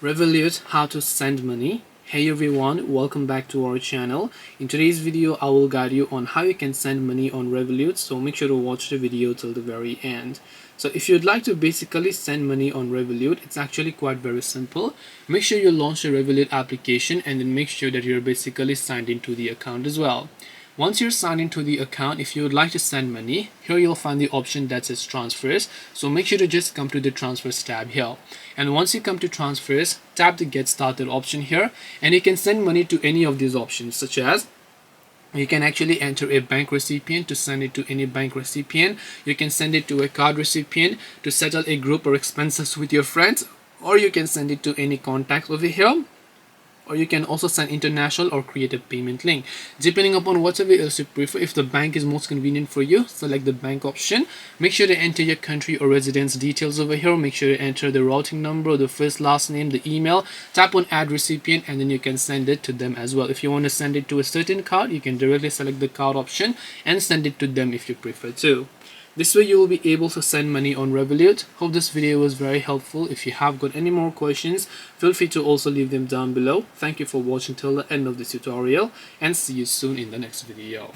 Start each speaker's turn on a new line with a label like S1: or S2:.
S1: Revolut, how to send money. Hey everyone, welcome back to our channel. In today's video I will guide you on how you can send money on Revolut, so make sure to watch the video till the very end. So if you'd like to basically send money on Revolut, it's actually quite very simple. Make sure you launch the Revolut application and then make sure that you're basically signed into the account as well. Once you're signed into the account, if you would like to send money, here you'll find the option that says transfers. So make sure to just come to the transfers tab here. And once you come to transfers, tap the get started option here, and you can send money to any of these options, such as you can actually enter a bank recipient to send it to any bank recipient. You can send it to a card recipient to settle a group or expenses with your friends, or you can send it to any contacts over here. Or you can also send international or create a payment link. Depending upon whatever else you prefer, if the bank is most convenient for you, select the bank option. Make sure to enter your country or residence details over here. Make sure to enter the routing number, the first last name, the email. Tap on add recipient and then you can send it to them as well. If you want to send it to a certain card, you can directly select the card option and send it to them if you prefer to. This way you will be able to send money on Revolut. Hope this video was very helpful. If you have got any more questions, feel free to also leave them down below. Thank you for watching till the end of this tutorial and see you soon in the next video.